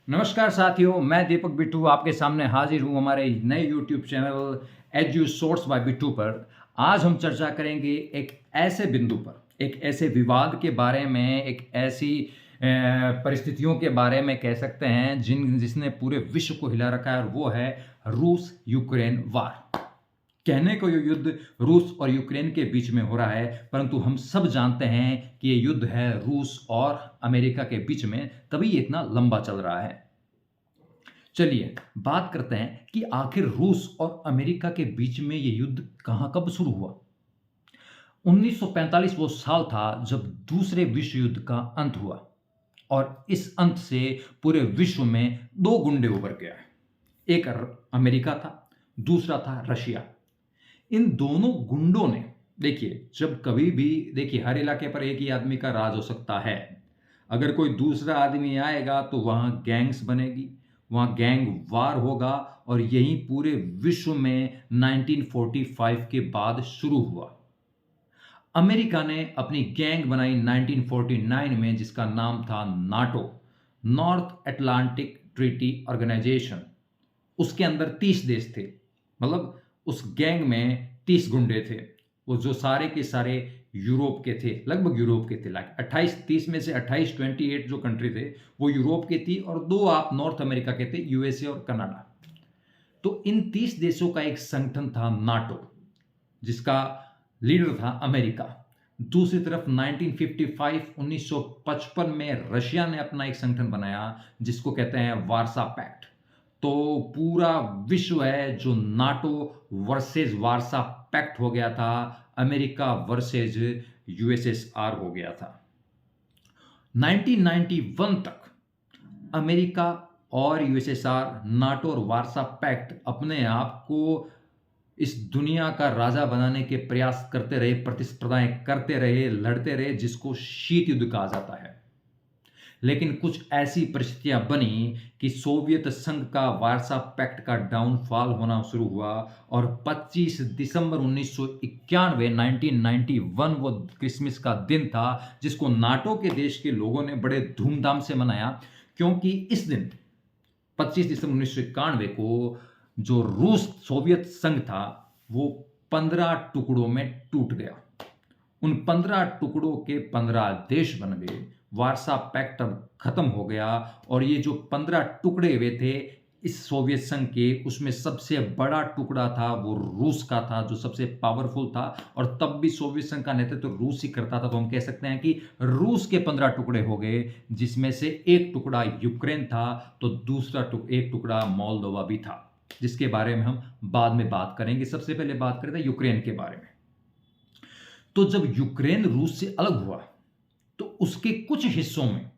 नमस्कार साथियों, मैं दीपक बिट्टू आपके सामने हाजिर हूँ हमारे नए YouTube channel Edu source by Bittu पर। आज हम चर्चा करेंगे एक ऐसे बिंदु पर, एक ऐसे विवाद के बारे में, एक ऐसी परिस्थितियों के बारे में कह सकते हैं जिसने पूरे विश्व को हिला रखा है, और वो है रूस यूक्रेन वार। कहने को ये युद्ध रूस और यूक्रेन के बीच में हो रहा है, परंतु हम सब जानते हैं कि ये युद्ध है रूस और अमेरिका के बीच में, तभी ये इतना लंबा चल रहा है। चलिए बात करते हैं कि आखिर रूस और अमेरिका के बीच में ये युद्ध कहां कब शुरू हुआ। 1945 वो साल था जब दूसरे विश्व युद्ध का अंत हुआ, और इस अंत से पूरे विश्व में दो गुंडे उभर के आए। एक अमेरिका था, दूसरा था रशिया। इन दोनों गुंडों ने, देखिए जब कभी भी, देखिए हर इलाके पर एक ही आदमी का राज हो सकता है। अगर कोई दूसरा आदमी आएगा तो वहां गैंग्स बनेगी, वहां गैंग वार होगा, और यही पूरे विश्व में 1945 के बाद शुरू हुआ। अमेरिका ने अपनी गैंग बनाई 1949 में, जिसका नाम था NATO, North Atlantic Treaty Organisation. उसके अंदर 30 देश थे, मतलब उस गैंग में 30 गुंडे थे। वो जो सारे के सारे यूरोप के थे, लगभग यूरोप के थे। लाइक 28, 30 में से 28, 28 जो कंट्री थे वो यूरोप के थी, और दो आप नॉर्थ अमेरिका के थे, यूएसए और कनाडा। तो इन 30 देशों का एक संगठन था नाटो, जिसका लीडर था अमेरिका। दूसरी तरफ 1955 में रशिया ने अपना एक संगठन बनाया, जिसको कहते हैं वार्सा पैक्ट। तो पूरा विश्व है जो नाटो वर्सेस वार्सा पैक्ट हो गया था, अमेरिका वर्सेस यूएसएसआर हो गया था। 1991 तक अमेरिका और यूएसएसआर, नाटो और वार्सा पैक्ट अपने आप को इस दुनिया का राजा बनाने के प्रयास करते रहे, प्रतिस्पर्धाएं करते रहे, लड़ते रहे, जिसको शीत युद्ध कहा जाता है। लेकिन कुछ ऐसी परिस्थितियां बनी कि सोवियत संघ का वार्सा पैक्ट का डाउनफॉल होना शुरू हुआ, और 25 दिसंबर 1991, 1991 वो क्रिसमस का दिन था, जिसको नाटो के देश के लोगों ने बड़े धूमधाम से मनाया, क्योंकि इस दिन 25 दिसंबर 1991 को जो रूस सोवियत संघ था वो 15 टुकड़ों में टूट गया। उन 15 टुकड़ों के 15 देश बन गए। वार्सा पैक्ट अब खत्म हो गया, और ये जो 15 टुकड़े हुए थे इस सोवियत संघ के, उसमें सबसे बड़ा टुकड़ा था वो रूस का था, जो सबसे पावरफुल था, और तब भी सोवियत संघ का नेतृत्व रूस ही करता था। तो हम कह सकते हैं कि रूस के 15 टुकड़े हो गए, जिसमें से एक टुकड़ा यूक्रेन था, तो दूसरा एक टुकड़ा मोल्दोवा भी था, जिसके बारे में हम बाद में बात करेंगे। सबसे पहले बात करते हैं यूक्रेन के बारे में। तो जब यूक्रेन रूस से अलग हुआ, तो उसके कुछ हिस्सों में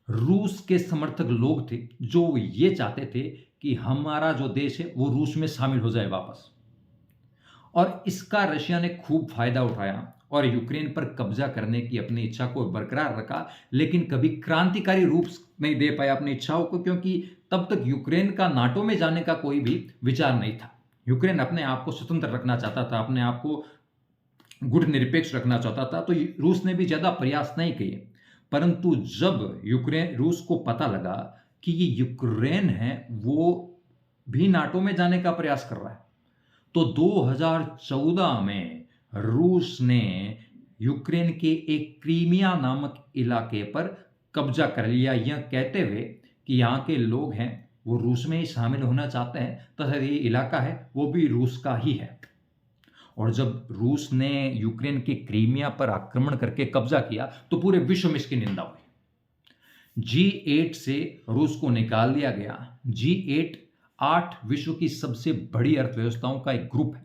रूस के समर्थक लोग थे जो ये चाहते थे कि हमारा जो देश है वो रूस में शामिल हो जाए वापस। और इसका रशिया ने खूब फायदा उठाया और यूक्रेन पर कब्जा करने की अपनी इच्छा को बरकरार रखा, लेकिन कभी क्रांतिकारी रूप नहीं दे पाया अपनी इच्छाओं को, क्योंकि तब तक यूक्रेन का नाटो में जाने का कोई भी विचार नहीं था। यूक्रेन अपने आप को स्वतंत्र रखना चाहता था, अपने आप को गुट निरपेक्ष रखना चाहता था। तो रूस ने भी ज्यादा प्रयास नहीं किए। परंतु जब यूक्रेन, रूस को पता लगा कि ये यूक्रेन है वो भी नाटो में जाने का प्रयास कर रहा है, तो 2014 में रूस ने यूक्रेन के एक क्रीमिया नामक इलाके पर कब्जा कर लिया, यह कहते हुए कि यहाँ के लोग हैं वो रूस में ही शामिल होना चाहते हैं, तथा ये इलाका है वो भी रूस का ही है। और जब रूस ने यूक्रेन के क्रीमिया पर आक्रमण करके कब्जा किया, तो पूरे विश्व में इसकी निंदा हुई। G8 से रूस को निकाल दिया गया। G8 8 विश्व की सबसे बड़ी अर्थव्यवस्थाओं का एक ग्रुप है,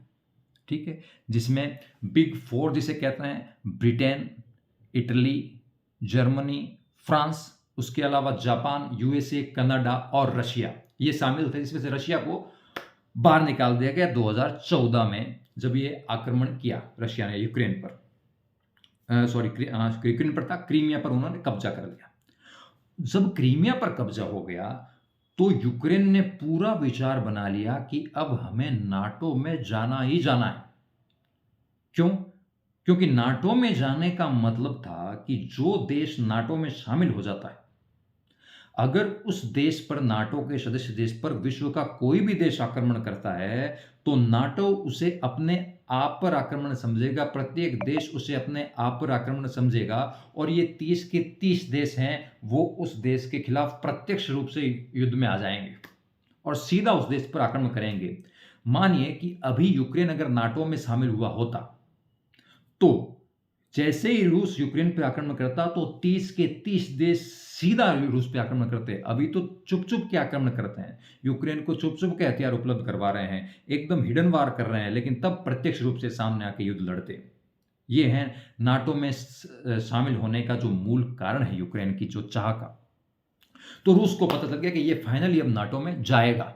ठीक है, जिसमें बिग फोर जिसे कहते हैं, ब्रिटेन, इटली, जर्मनी, फ्रांस, उसके अलावा जापान, यूएसए, कनाडा और रशिया, ये शामिल थे। जिसमें से रशिया को बाहर निकाल दिया गया 2014 में, जब ये आक्रमण किया रशिया ने यूक्रेन पर। यूक्रेन पर था, क्रीमिया पर उन्होंने कब्जा कर लिया। जब क्रीमिया पर कब्जा हो गया, तो यूक्रेन ने पूरा विचार बना लिया कि अब हमें नाटो में जाना ही जाना है। क्यों? क्योंकि नाटो में जाने का मतलब था कि जो देश नाटो में शामिल हो जाता है, अगर उस देश पर, नाटो के सदस्य देश पर विश्व का कोई भी देश आक्रमण करता है, तो नाटो उसे अपने आप पर आक्रमण समझेगा, प्रत्येक देश उसे अपने आप पर आक्रमण समझेगा, और ये 30 के 30 देश हैं, वो उस देश के खिलाफ प्रत्यक्ष रूप से युद्ध में आ जाएंगे और सीधा उस देश पर आक्रमण करेंगे। मानिए कि अभी यूक्रेन अगर नाटो में शामिल हुआ होता, तो जैसे ही रूस यूक्रेन पे आक्रमण करता, तो 30 के 30 देश सीधा रूस पे आक्रमण करते। अभी तो चुप-चुप के आक्रमण करते हैं, यूक्रेन को चुप-चुप के हथियार उपलब्ध करवा रहे हैं, एकदम हिडन वार कर रहे हैं, लेकिन तब प्रत्यक्ष रूप से सामने आके युद्ध लड़ते। ये है नाटो में शामिल होने का जो मूल कारण है, यूक्रेन की जो चाह का। तो रूस को पता चल गया कि ये फाइनली अब नाटो में जाएगा।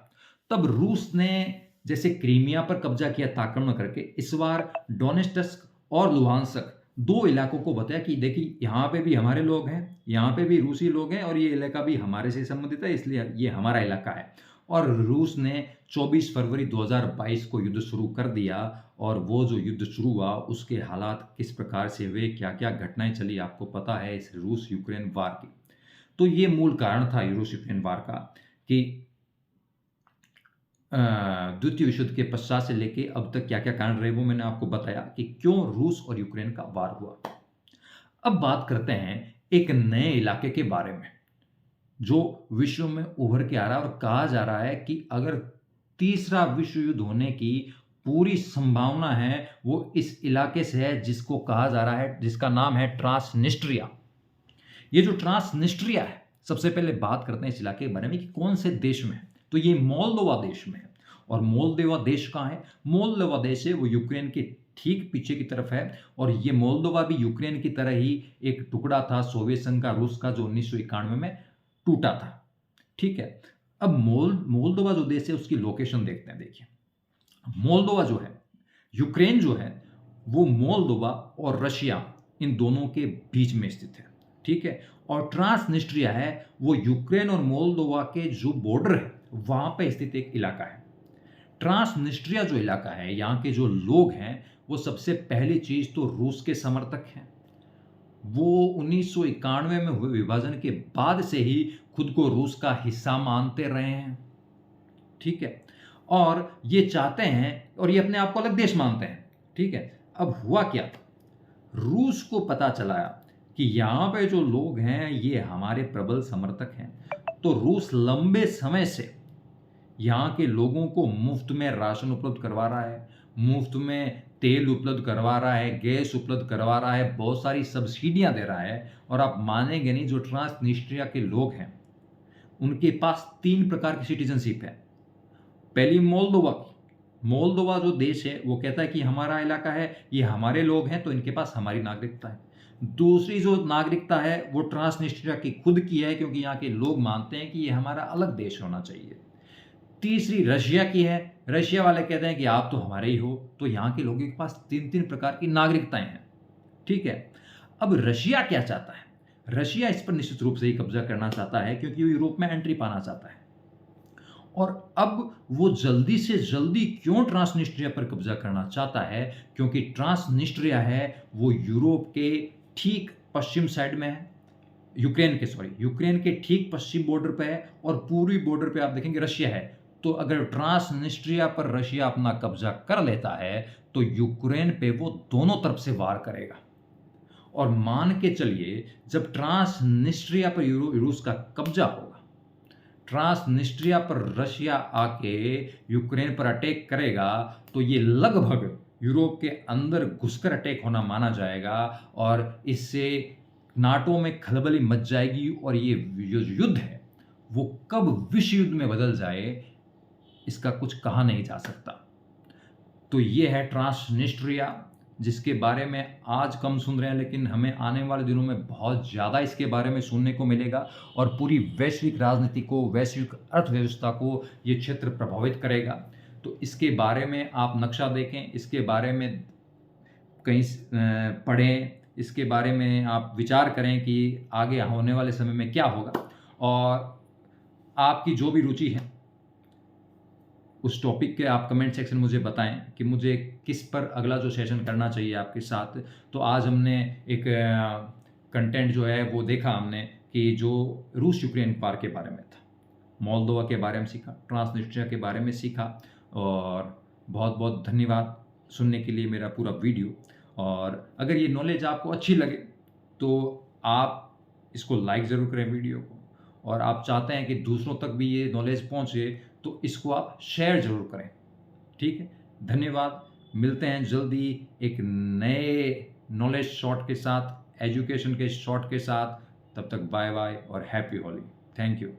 तब रूस ने जैसे क्रीमिया पर कब्जा किया था आक्रमण करके, इस बार डोनेट्स्क और लुहांस्क 2 इलाकों को बताया कि देखिए यहाँ पे भी हमारे लोग हैं, यहाँ पे भी रूसी लोग हैं, और ये इलाका भी हमारे से संबंधित है, इसलिए ये हमारा इलाका है। और रूस ने 24 फरवरी 2022 को युद्ध शुरू कर दिया, और वो जो युद्ध शुरू हुआ उसके हालात किस प्रकार से हुए, क्या-क्या घटनाएं चली, आपको पता है इस रूस यूक्रेन वार की। तो ये मूल कारण था रूस यूक्रेन वार का कि द्वितीय विश्व युद्ध के पश्चात से लेके अब तक क्या-क्या कारण रहे, वो मैंने आपको बताया कि क्यों रूस और यूक्रेन का वार हुआ। अब बात करते हैं एक नए इलाके के बारे में, जो विश्व में उभर के आ रहा है, और कहा जा रहा है कि अगर तीसरा विश्व युद्ध होने की पूरी संभावना है, वो इस इलाके से है, जिसको कहा जा रहा है, जिसका नाम है ट्रांसनिस्ट्रिया। ये जो ट्रांसनिस्ट्रिया है, सबसे पहले बात करते हैं इस इलाके के बारे में कि कौन से देश में है। तो ये मोल्दोवा देश में है। और मोल्दोवा देश कहाँ है? मोल्दोवा देश है वो यूक्रेन के ठीक पीछे की तरफ है, और ये मोल्दोवा भी यूक्रेन की तरह ही एक टुकड़ा था सोवियत संघ का, रूस का, जो 1991 में टूटा था। ठीक है। अब मोल्दोवा जो देश है उसकी लोकेशन देखते हैं। देखिए, मोल्दोवा जो है, यूक्रेन जो है, वो मोल्दोवा और रशिया इन दोनों के बीच में स्थित है। ठीक है। और ट्रांसनिस्ट्रिया है वो यूक्रेन और मोल्दोवा के जो बॉर्डर है वहां पे स्थित एक इलाका है। ट्रांसनिस्ट्रिया जो इलाका है, यहाँ के जो लोग हैं, वो सबसे पहली चीज तो रूस के समर्थक हैं। वो 1991 में हुए विभाजन के बाद से ही खुद को रूस का हिस्सा मानते रहे हैं। ठीक है। और ये चाहते हैं, और ये अपने आप को अलग देश मानते हैं। ठीक है। अब हुआ क्या, रूस को पता चला कि यहाँ पे जो लोग हैं ये हमारे प्रबल समर्थक हैं, तो रूस लंबे समय से यहाँ के लोगों को मुफ्त में राशन उपलब्ध करवा रहा है, मुफ्त में तेल उपलब्ध करवा रहा है, गैस उपलब्ध करवा रहा है, बहुत सारी सब्सिडियां दे रहा है। और आप मानेंगे नहीं, जो ट्रांसनिस्ट्रिया के लोग हैं उनके पास 3 प्रकार की सिटीजनशिप है। पहली मोल्दोवा की, मोल्दोवा जो देश है वो कहता है कि हमारा इलाका है, ये हमारे लोग हैं, तो इनके पास हमारी नागरिकता है। दूसरी जो नागरिकता है वो ट्रांसनिस्ट्रिया की खुद की है, क्योंकि यहाँ के लोग मानते हैं कि ये हमारा अलग देश होना चाहिए। तीसरी रशिया की है, रशिया वाले कहते हैं कि आप तो हमारे ही हो, तो यहाँ के लोगों के पास 3-3 प्रकार की नागरिकताएं हैं। ठीक है। अब रशिया क्या चाहता है? रशिया इस पर निश्चित रूप से ही कब्जा करना चाहता है, क्योंकि वो यूरोप में एंट्री पाना चाहता है। और अब वो जल्दी से जल्दी क्यों ट्रांसनिस्ट्रिया पर कब्जा करना चाहता है? क्योंकि ट्रांसनिस्ट्रिया है वो यूरोप के ठीक पश्चिम साइड में है, यूक्रेन के ठीक पश्चिम बॉर्डर पे है, और पूर्वी बॉर्डर पे आप देखेंगे रशिया है। तो अगर ट्रांसनिस्ट्रिया पर रशिया अपना कब्जा कर लेता है, तो यूक्रेन पे वो दोनों तरफ से वार करेगा। और मान के चलिए, जब ट्रांसनिस्ट्रिया पर रूस का कब्जा होगा, ट्रांसनिस्ट्रिया पर रशिया आके यूक्रेन पर अटैक करेगा, तो ये लगभग यूरोप के अंदर घुसकर अटैक होना माना जाएगा, और इससे नाटो में खलबली मच जाएगी, और ये जो युद्ध है वो कब विश्व युद्ध में बदल जाए, इसका कुछ कहा नहीं जा सकता। तो ये है ट्रांसनिस्ट्रिया, जिसके बारे में आज कम सुन रहे हैं, लेकिन हमें आने वाले दिनों में बहुत ज़्यादा इसके बारे में सुनने को मिलेगा, और पूरी वैश्विक राजनीति को, वैश्विक अर्थव्यवस्था को ये क्षेत्र प्रभावित करेगा। तो इसके बारे में आप नक्शा देखें, इसके बारे में कहीं पढ़ें, इसके बारे में आप विचार करें कि आगे होने वाले समय में क्या होगा, और आपकी जो भी रुचि है उस टॉपिक के आप कमेंट सेक्शन में मुझे बताएं कि मुझे किस पर अगला जो सेशन करना चाहिए आपके साथ। तो आज हमने एक कंटेंट जो है वो देखा हमने कि जो रूस यूक्रेन वार के बारे में था, मोल्दोवा के बारे में सीखा, ट्रांसनिस्ट्रिया के बारे में सीखा। और बहुत-बहुत धन्यवाद सुनने के लिए मेरा पूरा वीडियो। और अगर ये नॉलेज आपको अच्छी लगे तो आप इसको लाइक ज़रूर करें वीडियो को, और आप चाहते हैं कि दूसरों तक भी ये नॉलेज पहुँचे तो इसको आप शेयर ज़रूर करें। ठीक है? धन्यवाद। मिलते हैं जल्दी एक नए नॉलेज शॉट के साथ, एजुकेशन के शॉट के साथ। तब तक बाय बाय और हैप्पी होली। Thank you.